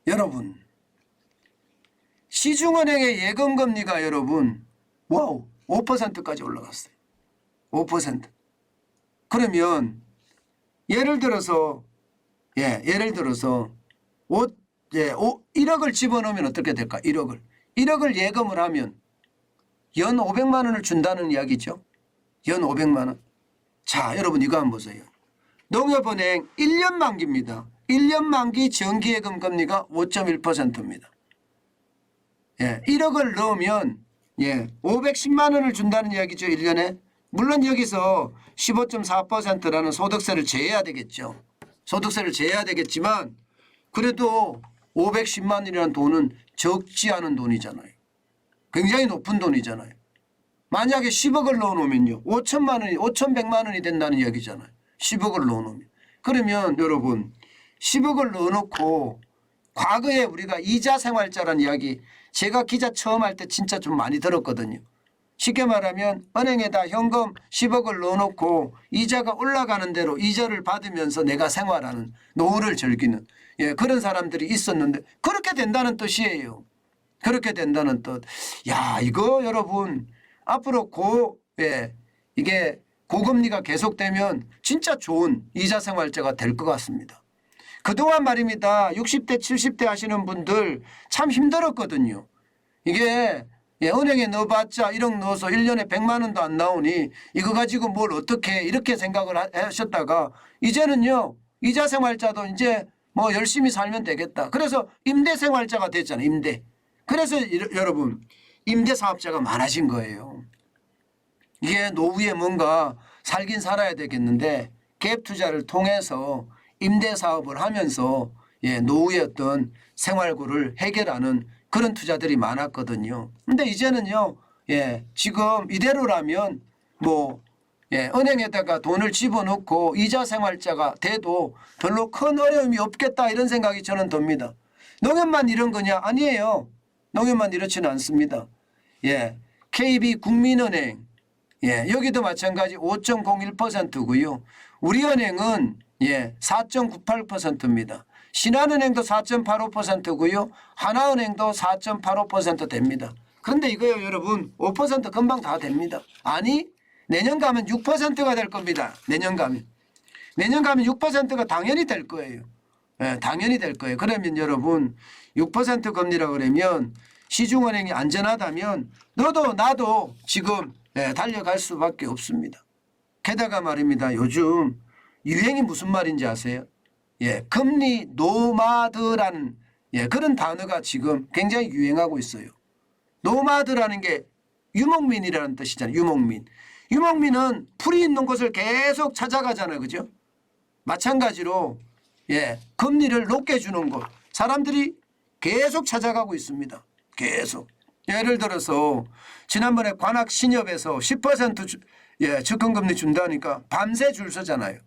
여러분 시중은행의 예금금리가 여러분 와우 5%까지 올라갔어요. 5%. 그러면 예를 들어서 1억을 집어넣으면 어떻게 될까? 1억을 예금을 하면 연 500만 원을 준다는 이야기죠. 연 500만 원. 자, 여러분 이거 한번 보세요. 농협은행 1년 만기입니다. 1년 만기 정기예금 금리가 5.1%입니다. 1억을 넣으면 510만 원을 준다는 이야기죠. 1년에. 물론 여기서 15.4%라는 소득세를 제외해야 되겠죠. 소득세를 제외해야 되겠지만 그래도 510만 원이라는 돈은 적지 않은 돈이잖아요. 굉장히 높은 돈이잖아요. 만약에 10억을 넣어놓으면요. 5천만 원이 5,100만 원이 된다는 이야기잖아요. 10억을 넣어놓으면. 그러면 여러분 10억을 넣어놓고 과거에 우리가 이자 생활자라는 이야기 제가 기자 처음 할 때 진짜 좀 많이 들었거든요. 쉽게 말하면 은행에다 현금 10억을 넣어놓고 이자가 올라가는 대로 이자를 받으면서 내가 생활하는 노후를 즐기는 그런 사람들이 있었는데 그렇게 된다는 뜻이에요. 그렇게 된다는 뜻. 야 이거 여러분 앞으로 이게 고금리가 계속되면 진짜 좋은 이자 생활자가 될 것 같습니다. 그동안 말입니다. 60대 70대 하시는 분들 참 힘들었거든요. 이게 은행에 넣어봤자 1억 넣어서 1년에 100만 원도 안 나오니 이거 가지고 뭘 어떻게 이렇게 생각을 하셨다가 이제는요. 이자 생활자도 이제 뭐 열심히 살면 되겠다. 그래서 임대 생활자가 됐잖아요. 임대. 그래서 여러분 임대 사업자가 많아진 거예요. 이게 노후에 뭔가 살긴 살아야 되겠는데 갭 투자를 통해서 임대 사업을 하면서 노후의 어떤 생활고를 해결하는 그런 투자들이 많았거든요. 근데 이제는요, 지금 이대로라면 은행에다가 돈을 집어넣고 이자 생활자가 돼도 별로 큰 어려움이 없겠다 이런 생각이 저는 듭니다. 농협만 이런 거냐? 아니에요. 농협만 이렇지는 않습니다. KB국민은행, 여기도 마찬가지 5.01%고요. 우리은행은 4.98%입니다. 신한은행도 4.85%고요. 하나은행도 4.85% 됩니다. 그런데 이거요 여러분 5% 금방 다 됩니다. 아니 내년 가면 6%가 될 겁니다. 내년 가면 6%가 당연히 될 거예요. 당연히 될 거예요. 그러면 여러분 6% 금리라고 그러면 시중은행이 안전하다면 너도 나도 지금 달려갈 수밖에 없습니다. 게다가 말입니다. 요즘 유행이 무슨 말인지 아세요? 금리 노마드라는 그런 단어가 지금 굉장히 유행하고 있어요. 노마드라는 게 유목민이라는 뜻이잖아요. 유목민. 유목민은 풀이 있는 곳을 계속 찾아가잖아요. 그죠? 마찬가지로 금리를 높게 주는 곳 사람들이 계속 찾아가고 있습니다. 계속. 예를 들어서 지난번에 관악신협에서 10% 적금금리 준다니까 밤새 줄 서잖아요.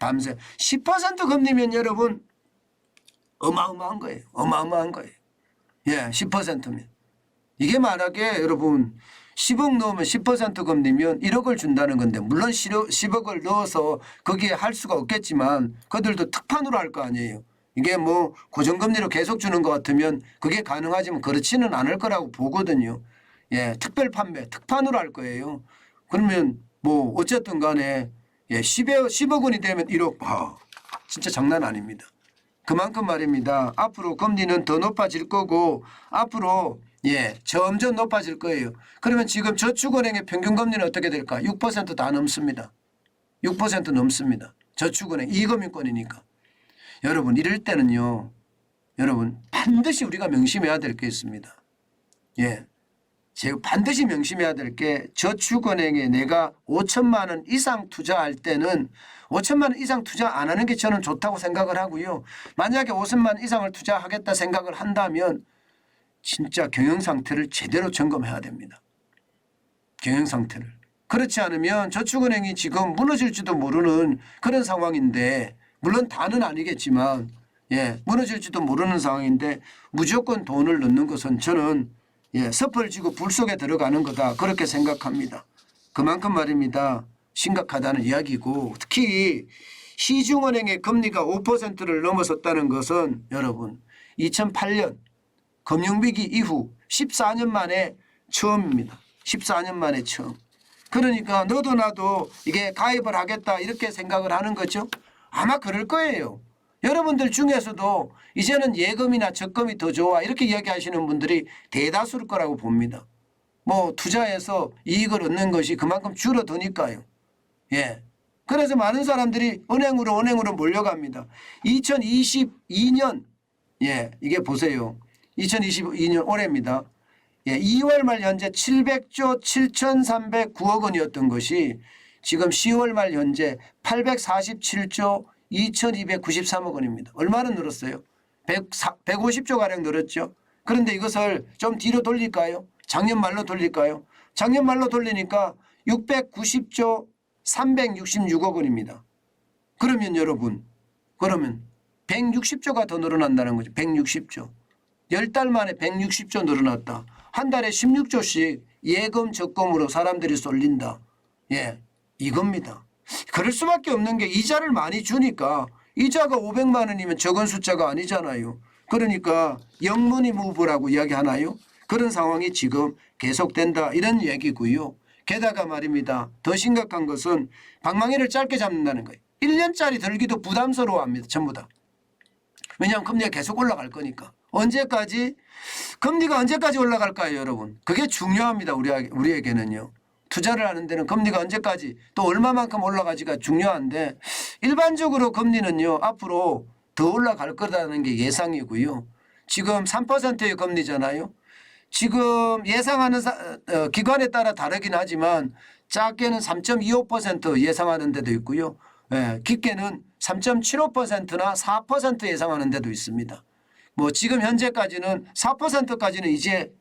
밤새 10% 금리면 여러분 어마어마한 거예요. 어마어마한 거예요. 10%면. 이게 만약에 여러분 10억 넣으면 10% 금리면 1억을 준다는 건데 물론 10억을 넣어서 거기에 할 수가 없겠지만 그들도 특판으로 할 거 아니에요. 이게 뭐 고정금리로 계속 주는 것 같으면 그게 가능하지만 그렇지는 않을 거라고 보거든요. 특별 판매, 특판으로 할 거예요. 그러면 뭐 어쨌든 간에 10억 원이 되면 1억. 진짜 장난 아닙니다. 그만큼 말입니다. 앞으로 금리는 더 높아질 거고 앞으로 점점 높아질 거예요. 그러면 지금 저축은행의 평균금리는 어떻게 될까? 6% 다 넘습니다. 6% 넘습니다. 저축은행 이금융권이니까. 여러분 이럴 때는요. 여러분 반드시 우리가 명심해야 될 게 있습니다. 제가 반드시 명심해야 될 게 저축은행에 내가 5천만 원 이상 투자할 때는 5천만 원 이상 투자 안 하는 게 저는 좋다고 생각을 하고요. 만약에 5천만 원 이상을 투자하겠다 생각을 한다면 진짜 경영 상태를 제대로 점검해야 됩니다. 경영 상태를. 그렇지 않으면 저축은행이 지금 무너질지도 모르는 그런 상황인데 물론 다는 아니겠지만 무너질지도 모르는 상황인데 무조건 돈을 넣는 것은 저는 섭을 지고 불 속에 들어가는 거다 그렇게 생각합니다. 그만큼 말입니다. 심각하다는 이야기고 특히 시중은행의 금리가 5%를 넘어섰다는 것은 여러분 2008년 금융위기 이후 14년 만에 처음입니다. 14년 만에 처음. 그러니까 너도 나도 이게 가입을 하겠다 이렇게 생각을 하는 거죠. 아마 그럴 거예요. 여러분들 중에서도 이제는 예금이나 적금이 더 좋아 이렇게 이야기하시는 분들이 대다수일 거라고 봅니다. 뭐 투자해서 이익을 얻는 것이 그만큼 줄어드니까요. 예. 그래서 많은 사람들이 은행으로 몰려갑니다. 2022년 예, 이게 보세요. 2022년 올해입니다. 예, 2월 말 현재 700조 7,309억 원이었던 것이 지금 10월 말 현재 847조 2,293억 원입니다. 얼마나 늘었어요? 150조 가량 늘었죠. 그런데 이것을 좀 뒤로 돌릴까요? 작년 말로 돌릴까요? 작년 말로 돌리니까 690조 366억 원입니다. 그러면 여러분, 그러면 160조가 더 늘어난다는 거죠. 160조. 10달 만에 160조 늘어났다. 한 달에 16조씩 예금 적금으로 사람들이 쏠린다. 예, 이겁니다. 그럴 수밖에 없는 게 이자를 많이 주니까 이자가 500만 원이면 적은 숫자가 아니잖아요. 그러니까 영문이 무브라고 이야기하나요? 그런 상황이 지금 계속된다 이런 얘기고요. 게다가 말입니다. 더 심각한 것은 방망이를 짧게 잡는다는 거예요. 1년짜리 들기도 부담스러워합니다. 전부 다. 왜냐하면 금리가 계속 올라갈 거니까. 언제까지? 금리가 언제까지 올라갈까요, 여러분? 그게 중요합니다. 우리에게는요. 투자를 하는 데는 금리가 언제까지 또 얼마만큼 올라가지가 중요한데 일반적으로 금리는요. 앞으로 더 올라갈 거라는 게 예상이고요. 지금 3%의 금리잖아요. 지금 예상하는 기관에 따라 다르긴 하지만 작게는 3.25% 예상하는 데도 있고요. 예, 깊게는 3.75%나 4% 예상하는 데도 있습니다. 뭐 지금 현재까지는 4%까지는 이제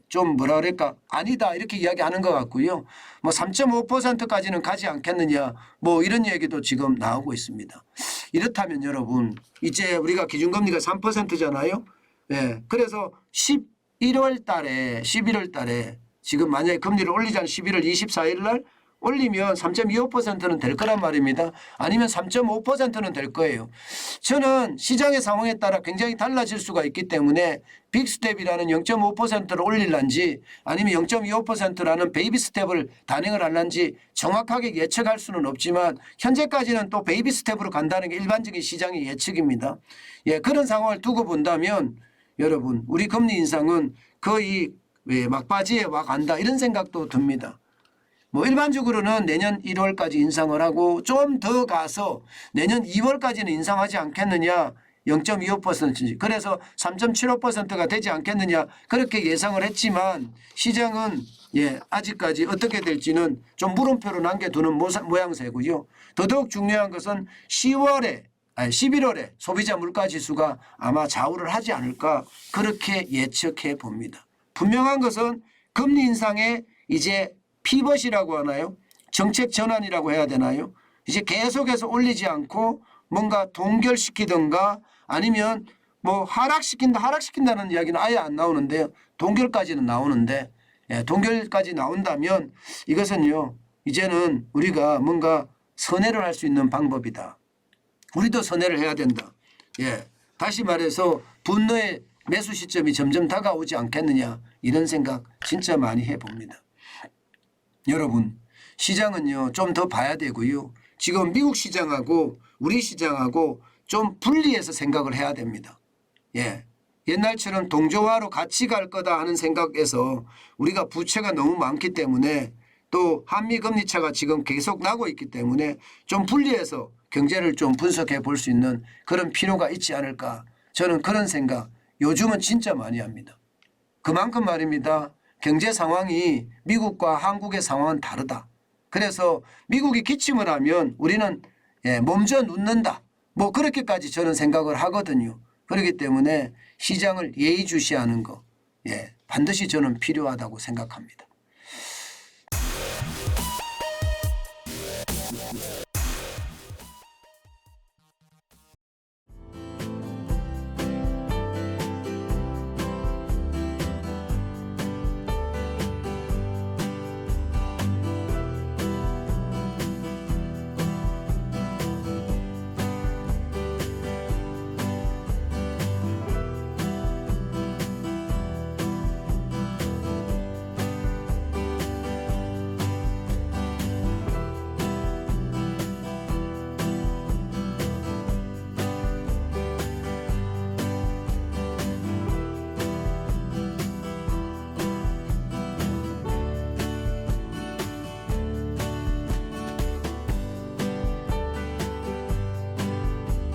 좀 뭐라 그럴까 아니다 이렇게 이야기하는 것 같고요. 뭐 3.5%까지는 가지 않겠느냐 뭐 이런 얘기도 지금 나오고 있습니다. 이렇다면 여러분 이제 우리가 기준금리가 3%잖아요. 예, 그래서 11월 달에 지금 만약에 금리를 올리자면 11월 24일 날 올리면 3.25%는 될 거란 말입니다. 아니면 3.5%는 될 거예요. 저는 시장의 상황에 따라 굉장히 달라질 수가 있기 때문에 빅스텝이라는 0.5%를 올릴런지 아니면 0.25%라는 베이비 스텝을 단행을 할런지 정확하게 예측할 수는 없지만 현재까지는 또 베이비 스텝으로 간다는 게 일반적인 시장의 예측입니다. 예, 그런 상황을 두고 본다면 여러분 우리 금리 인상은 거의 막바지에 와 간다 이런 생각도 듭니다. 뭐 일반적으로는 내년 1월까지 인상을 하고 좀 더 가서 내년 2월까지는 인상하지 않겠느냐 0.25%인지 그래서 3.75%가 되지 않겠느냐 그렇게 예상을 했지만 시장은 아직까지 어떻게 될지는 좀 물음표로 남겨두는 모양새고요. 더더욱 중요한 것은 11월에 소비자 물가지수가 아마 좌우를 하지 않을까 그렇게 예측해 봅니다. 분명한 것은 금리 인상에 이제 피벗이라고 하나요? 정책 전환이라고 해야 되나요? 이제 계속해서 올리지 않고 뭔가 동결시키든가 아니면 뭐 하락시킨다는 이야기는 아예 안 나오는데요. 동결까지는 나오는데 동결까지 나온다면 이것은요. 이제는 우리가 뭔가 선회를 할 수 있는 방법이다. 우리도 선회를 해야 된다. 다시 말해서 분노의 매수 시점이 점점 다가오지 않겠느냐 이런 생각 진짜 많이 해봅니다. 여러분 시장은요 좀 더 봐야 되고요. 지금 미국 시장하고 우리 시장하고 좀 분리해서 생각을 해야 됩니다. 옛날처럼 동조화로 같이 갈 거다 하는 생각에서 우리가 부채가 너무 많기 때문에 또 한미 금리 차가 지금 계속 나고 있기 때문에 좀 분리해서 경제를 좀 분석해 볼 수 있는 그런 필요가 있지 않을까 저는 그런 생각 요즘은 진짜 많이 합니다. 그만큼 말입니다. 경제 상황이 미국과 한국의 상황은 다르다. 그래서 미국이 기침을 하면 우리는 몸져 눕는다. 뭐 그렇게까지 저는 생각을 하거든요. 그렇기 때문에 시장을 예의주시하는 거 반드시 저는 필요하다고 생각합니다.